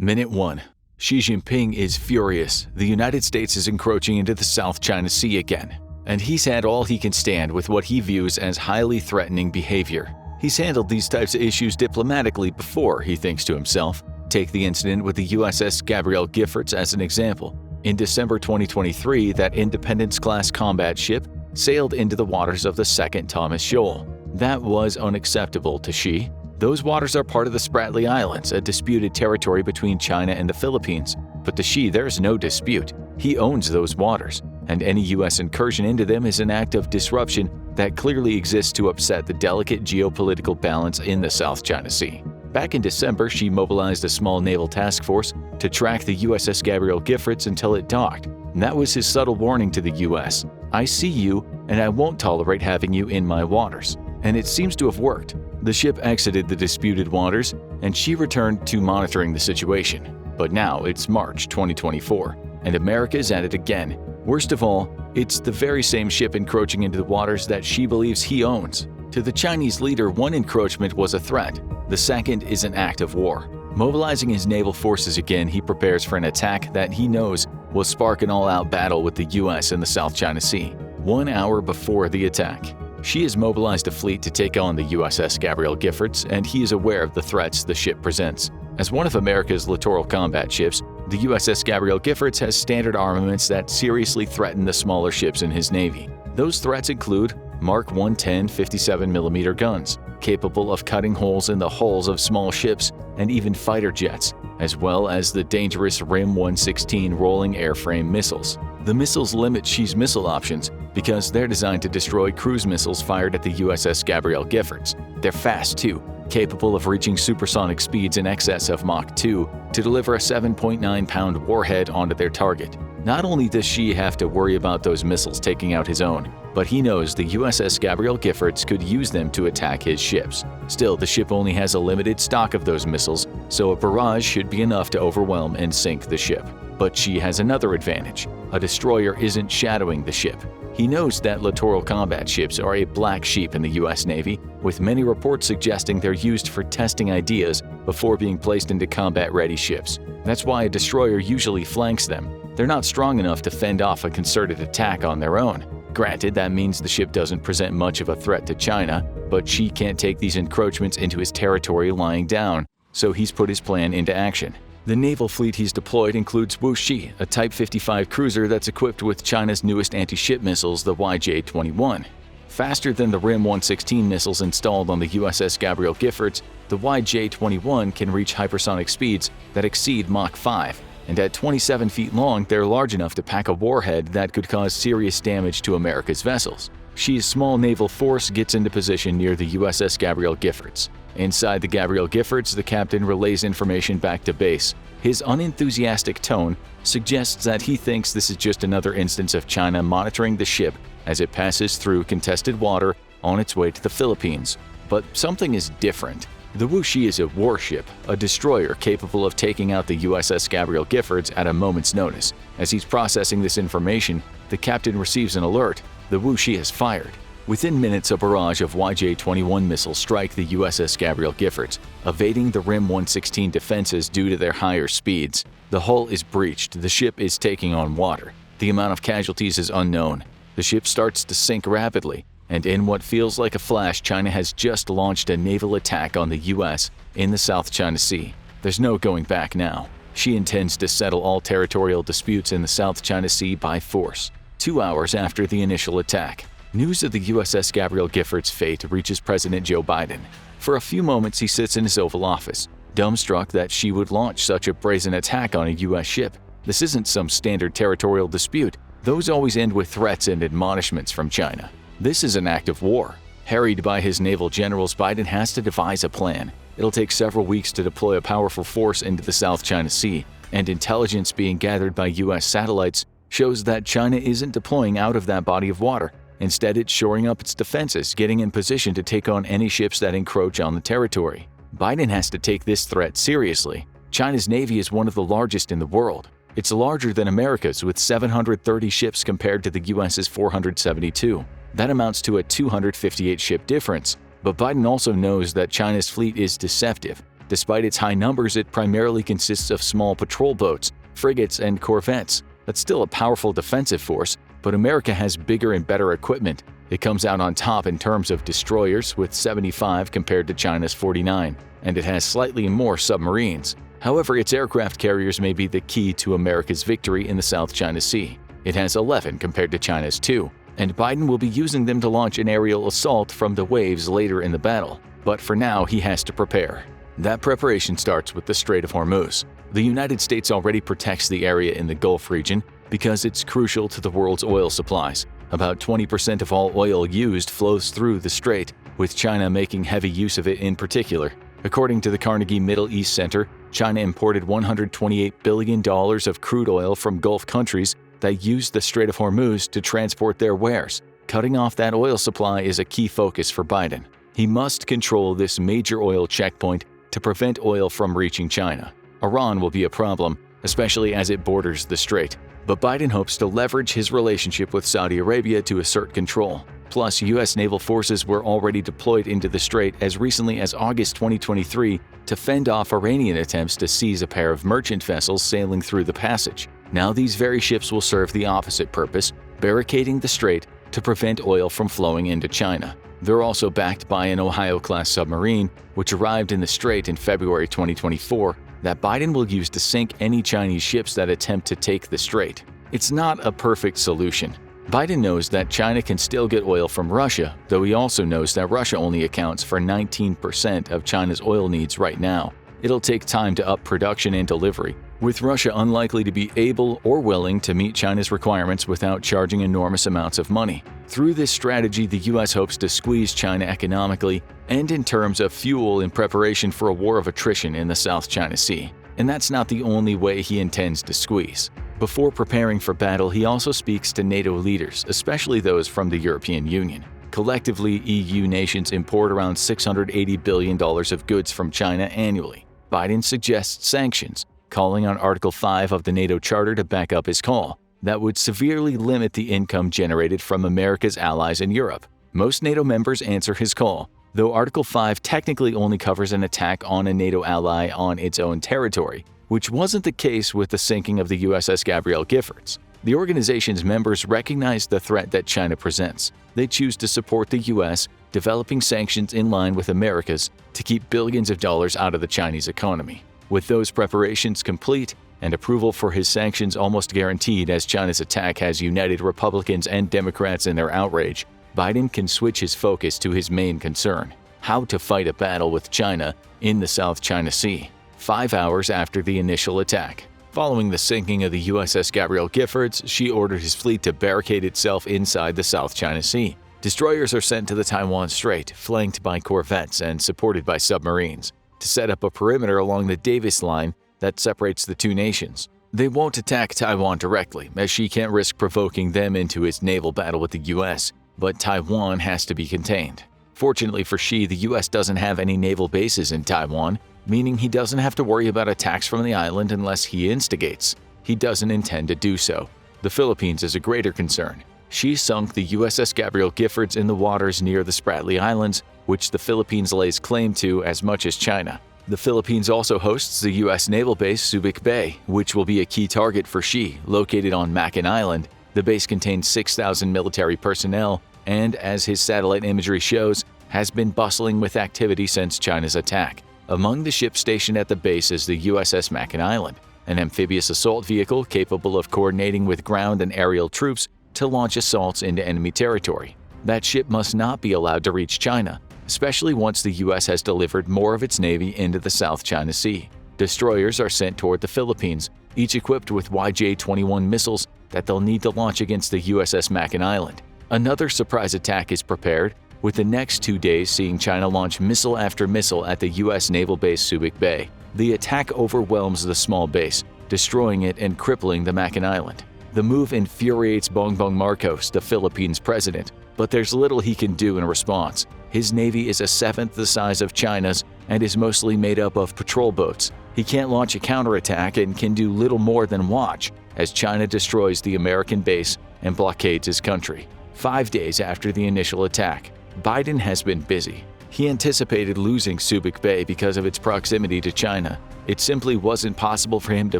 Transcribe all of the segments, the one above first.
Minute 1. Xi Jinping is furious. The United States is encroaching into the South China Sea again, and he's had all he can stand with what he views as highly threatening behavior. He's handled these types of issues diplomatically before, he thinks to himself. Take the incident with the USS Gabrielle Giffords as an example. In December 2023, that Independence-class combat ship sailed into the waters of the Second Thomas Shoal. That was unacceptable to Xi. Those waters are part of the Spratly Islands, a disputed territory between China and the Philippines. But to Xi, there's no dispute. He owns those waters, and any U.S. incursion into them is an act of disruption that clearly exists to upset the delicate geopolitical balance in the South China Sea. Back in December, Xi mobilized a small naval task force to track the USS Gabrielle Giffords until it docked. And that was his subtle warning to the U.S. I see you, and I won't tolerate having you in my waters. And it seems to have worked. The ship exited the disputed waters, and Xi returned to monitoring the situation. But now it's March 2024, and America's at it again. Worst of all, it's the very same ship encroaching into the waters that Xi believes he owns. To the Chinese leader, one encroachment was a threat. The second is an act of war. Mobilizing his naval forces again, he prepares for an attack that he knows will spark an all-out battle with the U.S. in the South China Sea. 1 hour before the attack, Xi has mobilized a fleet to take on the USS Gabrielle Giffords, and he is aware of the threats the ship presents. As one of America's littoral combat ships, the USS Gabrielle Giffords has standard armaments that seriously threaten the smaller ships in his Navy. Those threats include Mark 110 57mm guns, capable of cutting holes in the hulls of small ships and even fighter jets, as well as the dangerous RIM 116 rolling airframe missiles. The missiles limit Xi's missile options because they're designed to destroy cruise missiles fired at the USS Gabrielle Giffords. They're fast too, capable of reaching supersonic speeds in excess of Mach 2 to deliver a 7.9-pound warhead onto their target. Not only does Xi have to worry about those missiles taking out his own, but he knows the USS Gabrielle Giffords could use them to attack his ships. Still, the ship only has a limited stock of those missiles, so a barrage should be enough to overwhelm and sink the ship. But Xi has another advantage. A destroyer isn't shadowing the ship. He knows that littoral combat ships are a black sheep in the U.S. Navy, with many reports suggesting they're used for testing ideas before being placed into combat-ready ships. That's why a destroyer usually flanks them. They're not strong enough to fend off a concerted attack on their own. Granted, that means the ship doesn't present much of a threat to China, but Xi can't take these encroachments into his territory lying down, so he's put his plan into action. The naval fleet he's deployed includes Wuxi, a Type 55 cruiser that's equipped with China's newest anti-ship missiles, the YJ-21. Faster than the RIM 116 missiles installed on the USS Gabrielle Giffords, the YJ-21 can reach hypersonic speeds that exceed Mach 5, and at 27 feet long, they're large enough to pack a warhead that could cause serious damage to America's vessels. Xi's small naval force gets into position near the USS Gabrielle Giffords. Inside the Gabrielle Giffords, the captain relays information back to base. His unenthusiastic tone suggests that he thinks this is just another instance of China monitoring the ship as it passes through contested water on its way to the Philippines. But something is different. The Wuxi is a warship, a destroyer capable of taking out the USS Gabrielle Giffords at a moment's notice. As he's processing this information, the captain receives an alert. The Wuxi has fired. Within minutes, a barrage of YJ-21 missiles strike the USS Gabrielle Giffords, evading the RIM 116 defenses due to their higher speeds. The hull is breached. The ship is taking on water. The amount of casualties is unknown. The ship starts to sink rapidly, and in what feels like a flash, China has just launched a naval attack on the U.S. in the South China Sea. There's no going back now. Xi intends to settle all territorial disputes in the South China Sea by force. 2 hours after the initial attack, news of the USS Gabrielle Giffords' fate reaches President Joe Biden. For a few moments, he sits in his Oval Office, dumbstruck that Xi would launch such a brazen attack on a U.S. ship. This isn't some standard territorial dispute. Those always end with threats and admonishments from China. This is an act of war. Harried by his naval generals, Biden has to devise a plan. It'll take several weeks to deploy a powerful force into the South China Sea, and intelligence being gathered by U.S. satellites shows that China isn't deploying out of that body of water. Instead, it's shoring up its defenses, getting in position to take on any ships that encroach on the territory. Biden has to take this threat seriously. China's Navy is one of the largest in the world. It's larger than America's, with 730 ships compared to the U.S.'s 472. That amounts to a 258-ship difference. But Biden also knows that China's fleet is deceptive. Despite its high numbers, it primarily consists of small patrol boats, frigates, and corvettes. That's still a powerful defensive force, but America has bigger and better equipment. It comes out on top in terms of destroyers, with 75 compared to China's 49, and it has slightly more submarines. However, its aircraft carriers may be the key to America's victory in the South China Sea. It has 11 compared to China's 2, and Biden will be using them to launch an aerial assault from the waves later in the battle. But for now, he has to prepare. That preparation starts with the Strait of Hormuz. The United States already protects the area in the Gulf region because it's crucial to the world's oil supplies. About 20% of all oil used flows through the strait, with China making heavy use of it in particular. According to the Carnegie Middle East Center, China imported $128 billion of crude oil from Gulf countries that used the Strait of Hormuz to transport their wares. Cutting off that oil supply is a key focus for Biden. He must control this major oil checkpoint to prevent oil from reaching China. Iran will be a problem, especially as it borders the strait. But Biden hopes to leverage his relationship with Saudi Arabia to assert control. Plus, U.S. naval forces were already deployed into the strait as recently as August 2023 to fend off Iranian attempts to seize a pair of merchant vessels sailing through the passage. Now these very ships will serve the opposite purpose, barricading the strait to prevent oil from flowing into China. They're also backed by an Ohio-class submarine, which arrived in the strait in February 2024, that Biden will use to sink any Chinese ships that attempt to take the strait. It's not a perfect solution. Biden knows that China can still get oil from Russia, though he also knows that Russia only accounts for 19% of China's oil needs right now. It'll take time to up production and delivery, with Russia unlikely to be able or willing to meet China's requirements without charging enormous amounts of money. Through this strategy, the U.S. hopes to squeeze China economically and in terms of fuel in preparation for a war of attrition in the South China Sea. And that's not the only way he intends to squeeze. Before preparing for battle, he also speaks to NATO leaders, especially those from the European Union. Collectively, EU nations import around $680 billion of goods from China annually. Biden suggests sanctions, calling on Article 5 of the NATO Charter to back up his call, that would severely limit the income generated from America's allies in Europe. Most NATO members answer his call, though Article 5 technically only covers an attack on a NATO ally on its own territory, which wasn't the case with the sinking of the USS Gabrielle Giffords. The organization's members recognize the threat that China presents. They choose to support the U.S., developing sanctions in line with America's to keep billions of dollars out of the Chinese economy. With those preparations complete and approval for his sanctions almost guaranteed as China's attack has united Republicans and Democrats in their outrage, Biden can switch his focus to his main concern: how to fight a battle with China in the South China Sea. 5 hours after the initial attack. Following the sinking of the USS Gabrielle Giffords, Xi ordered his fleet to barricade itself inside the South China Sea. Destroyers are sent to the Taiwan Strait, flanked by corvettes and supported by submarines, to set up a perimeter along the Davis Line that separates the two nations. They won't attack Taiwan directly, as Xi can't risk provoking them into his naval battle with the U.S., but Taiwan has to be contained. Fortunately for Xi, the U.S. doesn't have any naval bases in Taiwan, meaning he doesn't have to worry about attacks from the island unless he instigates. He doesn't intend to do so. The Philippines is a greater concern. Xi sunk the USS Gabrielle Giffords in the waters near the Spratly Islands, which the Philippines lays claim to as much as China. The Philippines also hosts the U.S. naval base Subic Bay, which will be a key target for Xi, located on Makin Island. The base contains 6,000 military personnel and, as his satellite imagery shows, has been bustling with activity since China's attack. Among the ships stationed at the base is the USS Makin Island, an amphibious assault vehicle capable of coordinating with ground and aerial troops to launch assaults into enemy territory. That ship must not be allowed to reach China, especially once the U.S. has delivered more of its navy into the South China Sea. Destroyers are sent toward the Philippines, each equipped with YJ-21 missiles that they'll need to launch against the USS Makin Island. Another surprise attack is prepared, with the next 2 days seeing China launch missile after missile at the U.S. naval base Subic Bay. The attack overwhelms the small base, destroying it and crippling the Makin Island. The move infuriates Bongbong Marcos, the Philippines president, but there's little he can do in response. His navy is a seventh the size of China's and is mostly made up of patrol boats. He can't launch a counterattack and can do little more than watch as China destroys the American base and blockades his country. 5 days after the initial attack, Biden has been busy. He anticipated losing Subic Bay because of its proximity to China. It simply wasn't possible for him to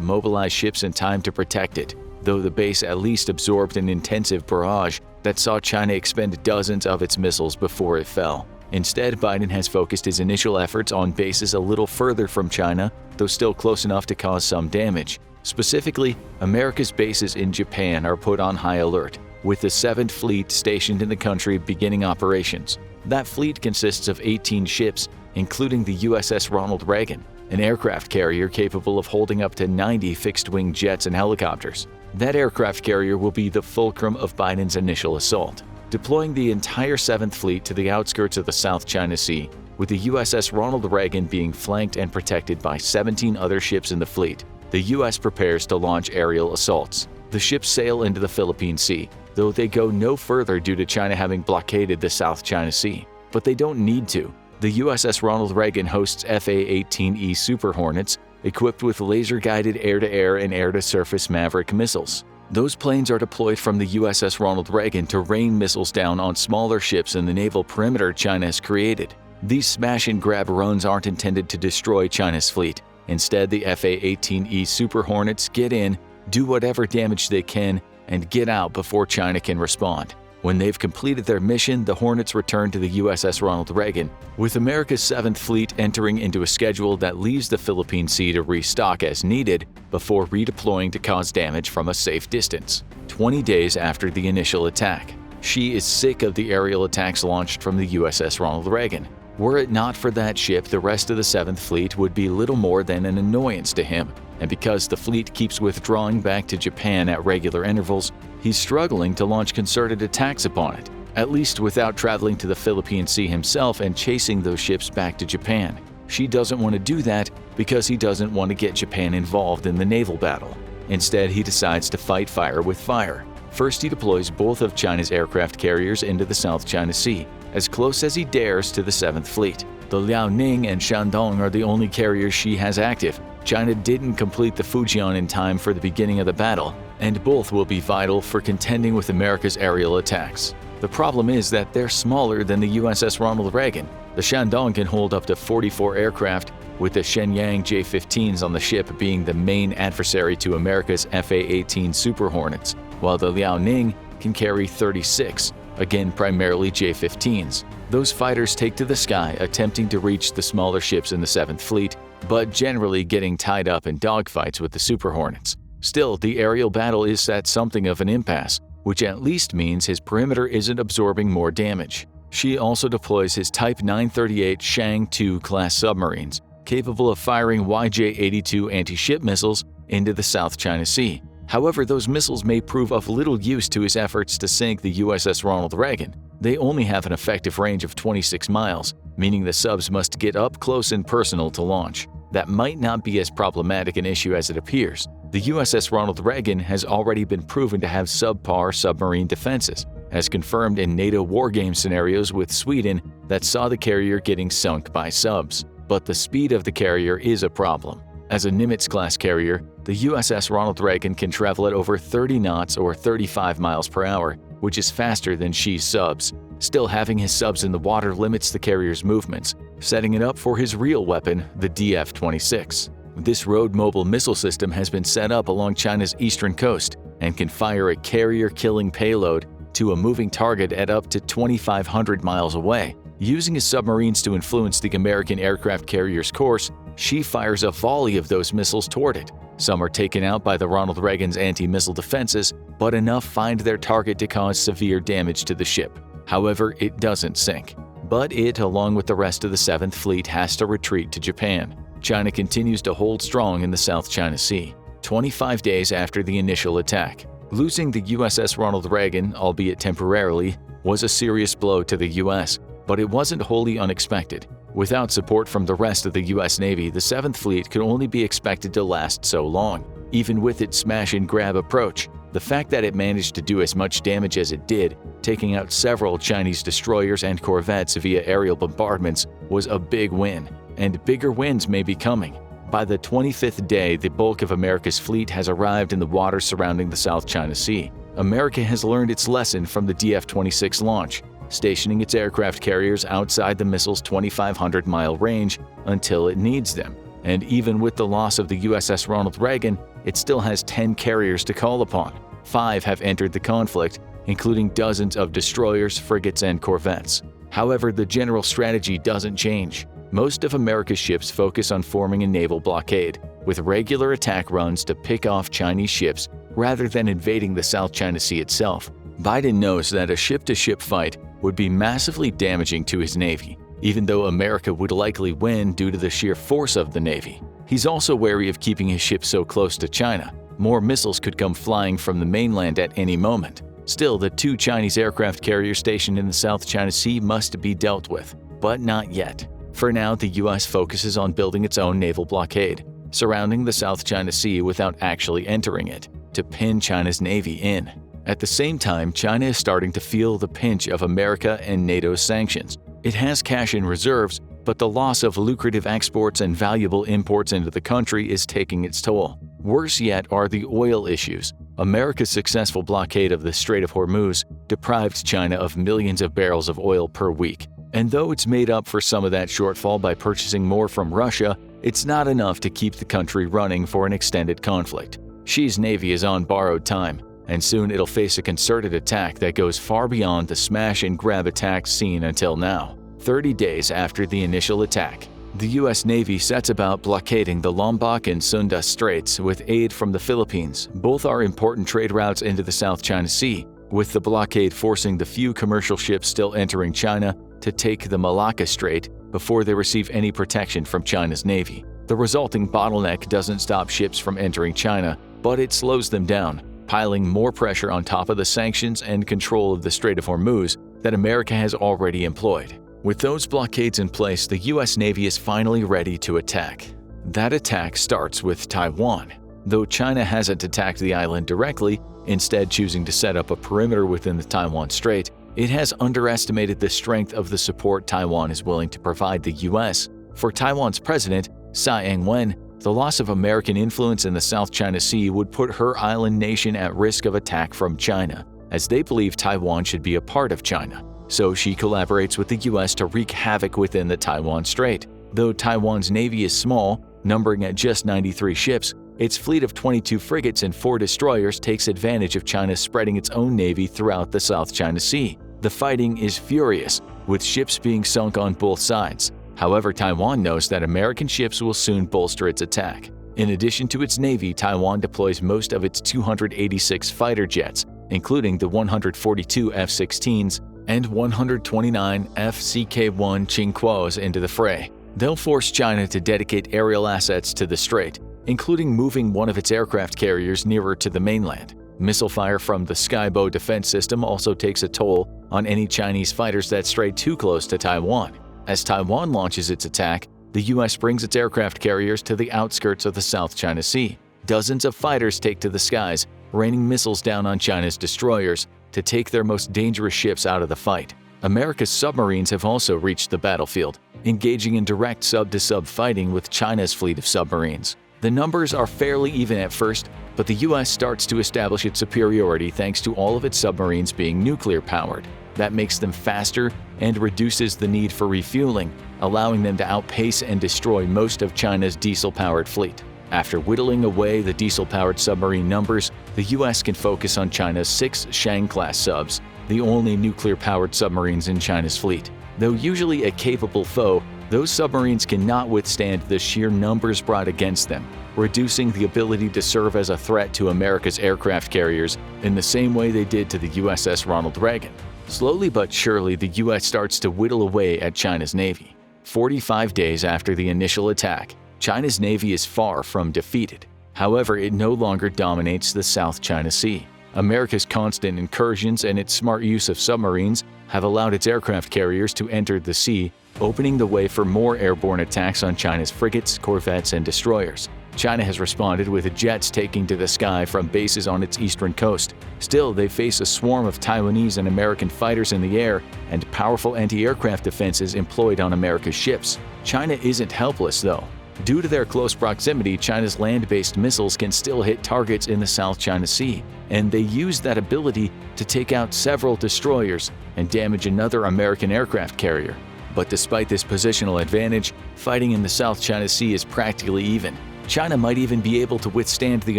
mobilize ships in time to protect it, though the base at least absorbed an intensive barrage that saw China expend dozens of its missiles before it fell. Instead, Biden has focused his initial efforts on bases a little further from China, though still close enough to cause some damage. Specifically, America's bases in Japan are put on high alert, with the 7th Fleet stationed in the country beginning operations. That fleet consists of 18 ships, including the USS Ronald Reagan, an aircraft carrier capable of holding up to 90 fixed-wing jets and helicopters. That aircraft carrier will be the fulcrum of Biden's initial assault, deploying the entire 7th Fleet to the outskirts of the South China Sea, with the USS Ronald Reagan being flanked and protected by 17 other ships in the fleet. The U.S. prepares to launch aerial assaults. The ships sail into the Philippine Sea, though they go no further due to China having blockaded the South China Sea. But they don't need to. The USS Ronald Reagan hosts FA-18E Super Hornets, equipped with laser-guided air-to-air and air-to-surface Maverick missiles. Those planes are deployed from the USS Ronald Reagan to rain missiles down on smaller ships in the naval perimeter China has created. These smash-and-grab runs aren't intended to destroy China's fleet. Instead, the FA-18E Super Hornets get in, do whatever damage they can, and get out before China can respond. When they've completed their mission, the Hornets return to the USS Ronald Reagan, with America's 7th Fleet entering into a schedule that leaves the Philippine Sea to restock as needed before redeploying to cause damage from a safe distance. 20 days after the initial attack, Xi is sick of the aerial attacks launched from the USS Ronald Reagan. Were it not for that ship, the rest of the 7th Fleet would be little more than an annoyance to him, and because the fleet keeps withdrawing back to Japan at regular intervals, he's struggling to launch concerted attacks upon it, at least without traveling to the Philippine Sea himself and chasing those ships back to Japan. Xi doesn't want to do that because he doesn't want to get Japan involved in the naval battle. Instead, he decides to fight fire with fire. First, he deploys both of China's aircraft carriers into the South China Sea, as close as he dares to the 7th Fleet. The Liaoning and Shandong are the only carriers Xi has active. China didn't complete the Fujian in time for the beginning of the battle, and both will be vital for contending with America's aerial attacks. The problem is that they're smaller than the USS Ronald Reagan. The Shandong can hold up to 44 aircraft, with the Shenyang J-15s on the ship being the main adversary to America's FA-18 Super Hornets, while the Liaoning can carry 36, again primarily J-15s. Those fighters take to the sky, attempting to reach the smaller ships in the 7th Fleet, but generally getting tied up in dogfights with the Super Hornets. Still, the aerial battle is at something of an impasse, which at least means his perimeter isn't absorbing more damage. Xi also deploys his Type 938 Shang-2 class submarines, capable of firing YJ-82 anti-ship missiles into the South China Sea. However, those missiles may prove of little use to his efforts to sink the USS Ronald Reagan. They only have an effective range of 26 miles, meaning the subs must get up close and personal to launch. That might not be as problematic an issue as it appears. The USS Ronald Reagan has already been proven to have subpar submarine defenses, as confirmed in NATO wargame scenarios with Sweden that saw the carrier getting sunk by subs. But the speed of the carrier is a problem. As a Nimitz-class carrier, the USS Ronald Reagan can travel at over 30 knots or 35 miles per hour, which is faster than Xi's subs. Still, having his subs in the water limits the carrier's movements, setting it up for his real weapon, the DF-26. This road-mobile missile system has been set up along China's eastern coast and can fire a carrier-killing payload to a moving target at up to 2,500 miles away. Using his submarines to influence the American aircraft carrier's course, Xi fires a volley of those missiles toward it. Some are taken out by the Ronald Reagan's anti-missile defenses, but enough find their target to cause severe damage to the ship. However, it doesn't sink. But it, along with the rest of the 7th Fleet, has to retreat to Japan. China continues to hold strong in the South China Sea, 25 days after the initial attack. Losing the USS Ronald Reagan, albeit temporarily, was a serious blow to the U.S., but it wasn't wholly unexpected. Without support from the rest of the U.S. Navy, the 7th Fleet could only be expected to last so long. Even with its smash-and-grab approach, the fact that it managed to do as much damage as it did, taking out several Chinese destroyers and corvettes via aerial bombardments, was a big win. And bigger wins may be coming. By the 25th day, the bulk of America's fleet has arrived in the waters surrounding the South China Sea. America has learned its lesson from the DF-26 launch. stationing its aircraft carriers outside the missile's 2,500-mile range until it needs them. And even with the loss of the USS Ronald Reagan, it still has 10 carriers to call upon. 5 have entered the conflict, including dozens of destroyers, frigates, and corvettes. However, the general strategy doesn't change. Most of America's ships focus on forming a naval blockade, with regular attack runs to pick off Chinese ships rather than invading the South China Sea itself. Biden knows that a ship-to-ship fight would be massively damaging to his Navy, even though America would likely win due to the sheer force of the Navy. He's also wary of keeping his ships so close to China. More missiles could come flying from the mainland at any moment. Still, the 2 Chinese aircraft carriers stationed in the South China Sea must be dealt with, but not yet. For now, the U.S. focuses on building its own naval blockade, surrounding the South China Sea without actually entering it, to pin China's Navy in. At the same time, China is starting to feel the pinch of America and NATO's sanctions. It has cash in reserves, but the loss of lucrative exports and valuable imports into the country is taking its toll. Worse yet are the oil issues. America's successful blockade of the Strait of Hormuz deprived China of millions of barrels of oil per week. And though it's made up for some of that shortfall by purchasing more from Russia, it's not enough to keep the country running for an extended conflict. Xi's Navy is on borrowed time, and soon it'll face a concerted attack that goes far beyond the smash-and-grab attacks seen until now. 30 days after the initial attack, the U.S. Navy sets about blockading the Lombok and Sunda Straits with aid from the Philippines. Both are important trade routes into the South China Sea, with the blockade forcing the few commercial ships still entering China to take the Malacca Strait before they receive any protection from China's Navy. The resulting bottleneck doesn't stop ships from entering China, but it slows them down, piling more pressure on top of the sanctions and control of the Strait of Hormuz that America has already employed. With those blockades in place, the U.S. Navy is finally ready to attack. That attack starts with Taiwan. Though China hasn't attacked the island directly, instead choosing to set up a perimeter within the Taiwan Strait, it has underestimated the strength of the support Taiwan is willing to provide the U.S. For Taiwan's president, Tsai Ing-wen, the loss of American influence in the South China Sea would put her island nation at risk of attack from China, as they believe Taiwan should be a part of China. So she collaborates with the U.S. to wreak havoc within the Taiwan Strait. Though Taiwan's navy is small, numbering at just 93 ships, its fleet of 22 frigates and 4 destroyers takes advantage of China spreading its own navy throughout the South China Sea. The fighting is furious, with ships being sunk on both sides. However, Taiwan knows that American ships will soon bolster its attack. In addition to its navy, Taiwan deploys most of its 286 fighter jets, including the 142 F-16s and 129 FCK-1 Qingquos into the fray. They'll force China to dedicate aerial assets to the strait, including moving one of its aircraft carriers nearer to the mainland. Missile fire from the Skybow defense system also takes a toll on any Chinese fighters that stray too close to Taiwan. As Taiwan launches its attack, the U.S. brings its aircraft carriers to the outskirts of the South China Sea. Dozens of fighters take to the skies, raining missiles down on China's destroyers to take their most dangerous ships out of the fight. America's submarines have also reached the battlefield, engaging in direct sub-to-sub fighting with China's fleet of submarines. The numbers are fairly even at first, but the U.S. starts to establish its superiority thanks to all of its submarines being nuclear-powered. That makes them faster and reduces the need for refueling, allowing them to outpace and destroy most of China's diesel-powered fleet. After whittling away the diesel-powered submarine numbers, the U.S. can focus on China's 6 Shang-class subs, the only nuclear-powered submarines in China's fleet. Though usually a capable foe, those submarines cannot withstand the sheer numbers brought against them, reducing the ability to serve as a threat to America's aircraft carriers in the same way they did to the USS Ronald Reagan. Slowly but surely, the U.S. starts to whittle away at China's Navy. 45 days after the initial attack, China's Navy is far from defeated. However, it no longer dominates the South China Sea. America's constant incursions and its smart use of submarines have allowed its aircraft carriers to enter the sea, opening the way for more airborne attacks on China's frigates, corvettes, and destroyers. China has responded with jets taking to the sky from bases on its eastern coast. Still, they face a swarm of Taiwanese and American fighters in the air and powerful anti-aircraft defenses employed on America's ships. China isn't helpless, though. Due to their close proximity, China's land-based missiles can still hit targets in the South China Sea, and they use that ability to take out several destroyers and damage another American aircraft carrier. But despite this positional advantage, fighting in the South China Sea is practically even. China might even be able to withstand the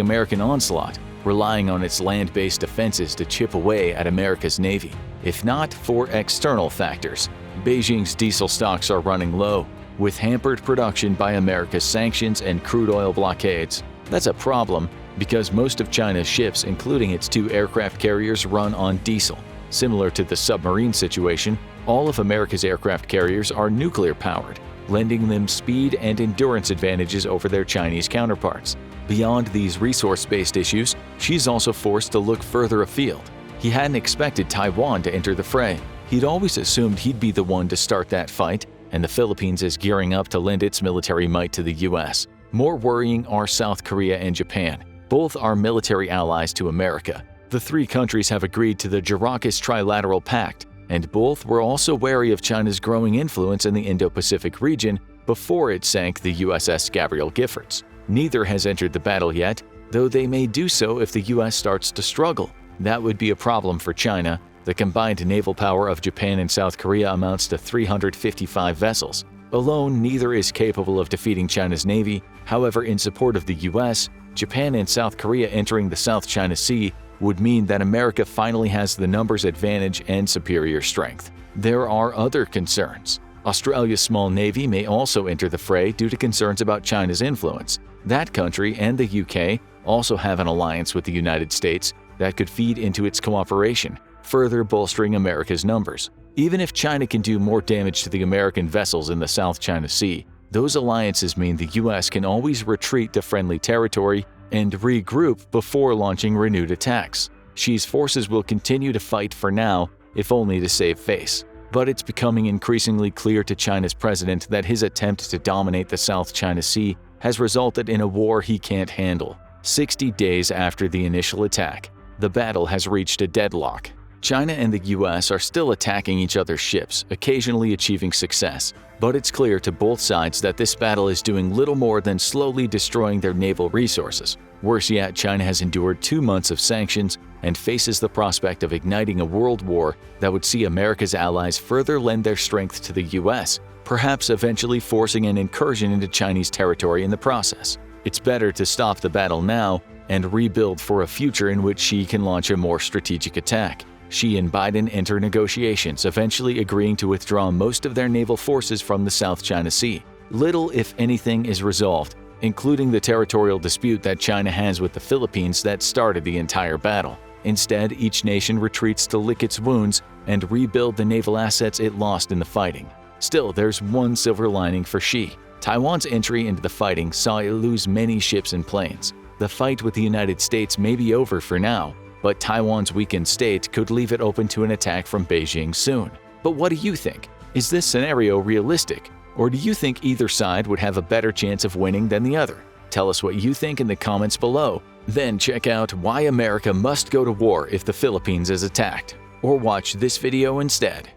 American onslaught, relying on its land-based defenses to chip away at America's Navy. If not for external factors, Beijing's diesel stocks are running low, with hampered production by America's sanctions and crude oil blockades. That's a problem because most of China's ships, including its 2 aircraft carriers, run on diesel. Similar to the submarine situation, all of America's aircraft carriers are nuclear-powered, lending them speed and endurance advantages over their Chinese counterparts. Beyond these resource-based issues, Xi's also forced to look further afield. He hadn't expected Taiwan to enter the fray. He'd always assumed he'd be the one to start that fight, and the Philippines is gearing up to lend its military might to the US. More worrying are South Korea and Japan. Both are military allies to America. The 3 countries have agreed to the Jirakas Trilateral Pact, and both were also wary of China's growing influence in the Indo-Pacific region before it sank the USS Gabrielle Giffords. Neither has entered the battle yet, though they may do so if the US starts to struggle. That would be a problem for China. The combined naval power of Japan and South Korea amounts to 355 vessels. Alone, neither is capable of defeating China's navy. However, in support of the US, Japan and South Korea entering the South China Sea would mean that America finally has the numbers advantage and superior strength. There are other concerns. Australia's small navy may also enter the fray due to concerns about China's influence. That country and the UK also have an alliance with the United States that could feed into its cooperation, further bolstering America's numbers. Even if China can do more damage to the American vessels in the South China Sea, those alliances mean the US can always retreat to friendly territory and regroup before launching renewed attacks. Xi's forces will continue to fight for now, if only to save face. But it's becoming increasingly clear to China's president that his attempt to dominate the South China Sea has resulted in a war he can't handle. 60 days after the initial attack, the battle has reached a deadlock. China and the US are still attacking each other's ships, occasionally achieving success. But it's clear to both sides that this battle is doing little more than slowly destroying their naval resources. Worse yet, China has endured 2 months of sanctions and faces the prospect of igniting a world war that would see America's allies further lend their strength to the US, perhaps eventually forcing an incursion into Chinese territory in the process. It's better to stop the battle now and rebuild for a future in which Xi can launch a more strategic attack. Xi and Biden enter negotiations, eventually agreeing to withdraw most of their naval forces from the South China Sea. Little, if anything, is resolved, including the territorial dispute that China has with the Philippines that started the entire battle. Instead, each nation retreats to lick its wounds and rebuild the naval assets it lost in the fighting. Still, there's one silver lining for Xi. Taiwan's entry into the fighting saw it lose many ships and planes. The fight with the United States may be over for now, but Taiwan's weakened state could leave it open to an attack from Beijing soon. But what do you think? Is this scenario realistic? Or do you think either side would have a better chance of winning than the other? Tell us what you think in the comments below. Then check out why America must go to war if the Philippines is attacked. Or watch this video instead.